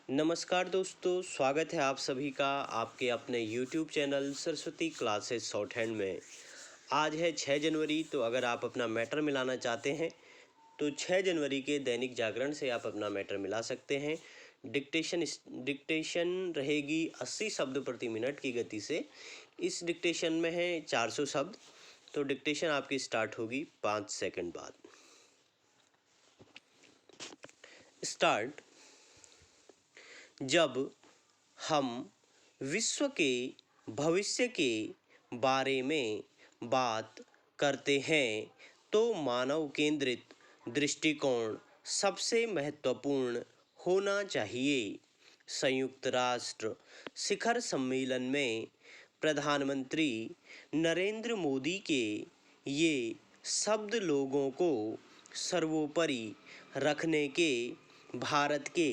नमस्कार दोस्तों, स्वागत है आप सभी का आपके अपने YouTube channel Saraswati classes short hand में। आज है 6 जनवरी, तो अगर आप अपना मैटर मिलाना चाहते हैं तो 6 जनवरी के दैनिक जागरण से आप अपना मैटर मिला सकते हैं। डिक्टेशन रहेगी 80 शब्द प्रति मिनट की गति से। इस डिक्टेशन में है 400 शब्द। तो डिक्टेशन आपकी स्टार्ट होगी 5 सेकंड बाद। स्टार्ट। जब हम विश्व के भविष्य के बारे में बात करते हैं तो मानव केंद्रित दृष्टिकोण सबसे महत्वपूर्ण होना चाहिए। संयुक्त राष्ट्र शिखर सम्मेलन में प्रधानमंत्री नरेंद्र मोदी के ये शब्द लोगों को सर्वोपरि रखने के भारत के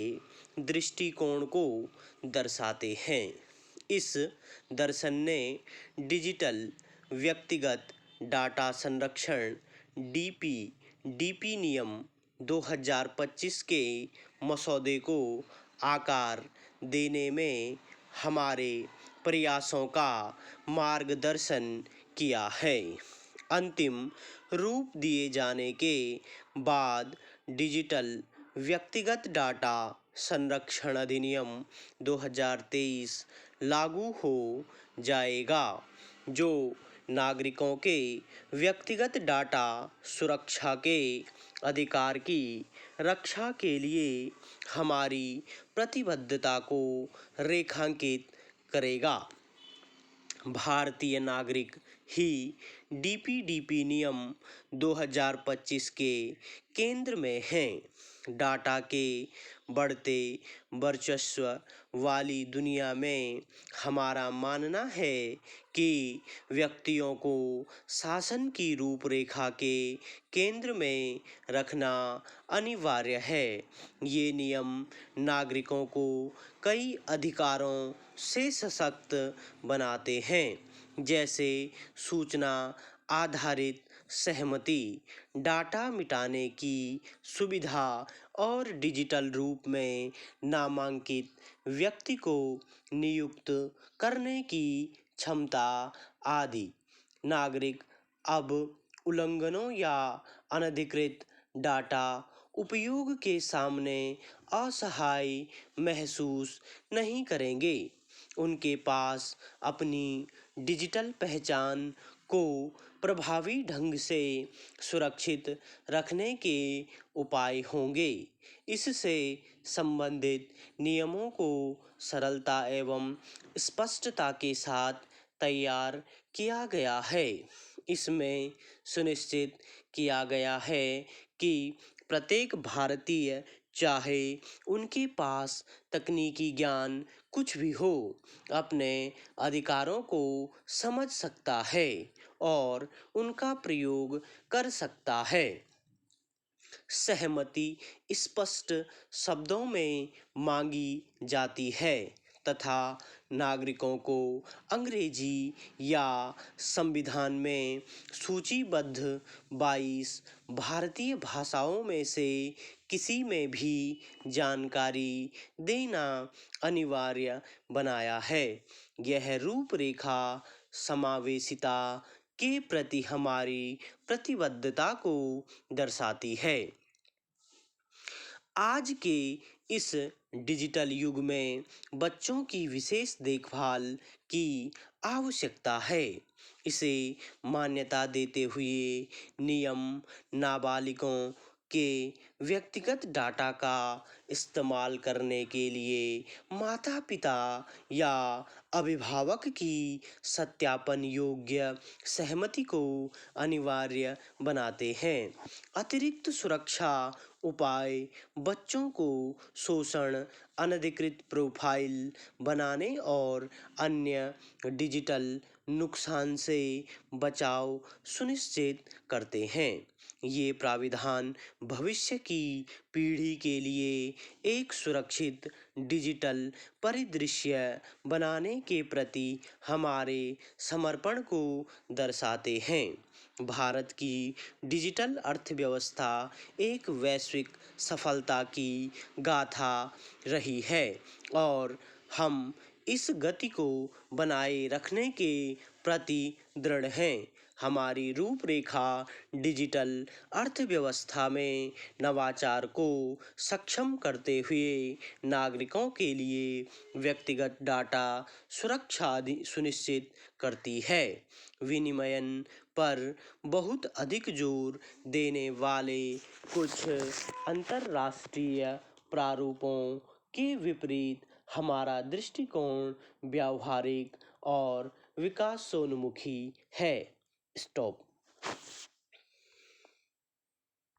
दृष्टिकोण को दर्शाते हैं। इस दर्शन ने डिजिटल व्यक्तिगत डाटा संरक्षण डीपी नियम 2025 के मसौदे को आकार देने में हमारे प्रयासों का मार्गदर्शन किया है। अंतिम रूप दिए जाने के बाद डिजिटल व्यक्तिगत डाटा संरक्षण अधिनियम 2023 लागू हो जाएगा, जो नागरिकों के व्यक्तिगत डाटा सुरक्षा के अधिकार की रक्षा के लिए हमारी प्रतिबद्धता को रेखांकित करेगा। भारतीय नागरिक ही डीपी नियम 2025 के केंद्र में हैं। डाटा के बढ़ते वर्चस्व वाली दुनिया में हमारा मानना है कि व्यक्तियों को शासन की रूपरेखा के केंद्र में रखना अनिवार्य है। ये नियम नागरिकों को कई अधिकारों से सशक्त बनाते हैं, जैसे सूचना आधारित सहमति, डाटा मिटाने की सुविधा और डिजिटल रूप में नामांकित व्यक्ति को नियुक्त करने की क्षमता आदि। नागरिक अब उल्लंघनों या अनधिकृत डाटा उपयोग के सामने असहाय महसूस नहीं करेंगे। उनके पास अपनी डिजिटल पहचान को प्रभावी ढंग से सुरक्षित रखने के उपाय होंगे। इससे संबंधित नियमों को सरलता एवं स्पष्टता के साथ तैयार किया गया है। इसमें सुनिश्चित किया गया है कि प्रत्येक भारतीय, चाहे उनके पास तकनीकी ज्ञान कुछ भी हो, अपने अधिकारों को समझ सकता है और उनका प्रयोग कर सकता है। सहमति स्पष्ट शब्दों में मांगी जाती है तथा नागरिकों को अंग्रेजी या संविधान में सूचीबद्ध 22 भारतीय भाषाओं में से किसी में भी जानकारी देना अनिवार्य बनाया है। यह रूपरेखा समावेशिता के प्रति हमारी प्रतिबद्धता को दर्शाती है। आज के इस डिजिटल युग में बच्चों की विशेष देखभाल की आवश्यकता है। इसे मान्यता देते हुए नियम नाबालिगों के व्यक्तिगत डाटा का इस्तेमाल करने के लिए माता पिता या अभिभावक की सत्यापन योग्य सहमति को अनिवार्य बनाते हैं। अतिरिक्त सुरक्षा उपाय बच्चों को शोषण, अनधिकृत प्रोफाइल बनाने और अन्य डिजिटल नुकसान से बचाव सुनिश्चित करते हैं। ये प्राविधान भविष्य की पीढ़ी के लिए एक सुरक्षित डिजिटल परिदृश्य बनाने के प्रति हमारे समर्पण को दर्शाते हैं। भारत की डिजिटल अर्थव्यवस्था एक वैश्विक सफलता की गाथा रही है और हम इस गति को बनाए रखने के प्रति दृढ़ हैं। हमारी रूपरेखा डिजिटल अर्थव्यवस्था में नवाचार को सक्षम करते हुए नागरिकों के लिए व्यक्तिगत डाटा सुरक्षा सुनिश्चित करती है। विनिमयन पर बहुत अधिक जोर देने वाले कुछ अंतर्राष्ट्रीय प्रारूपों के विपरीत हमारा दृष्टिकोण व्यावहारिक और विकासोन्मुखी है। स्टॉप।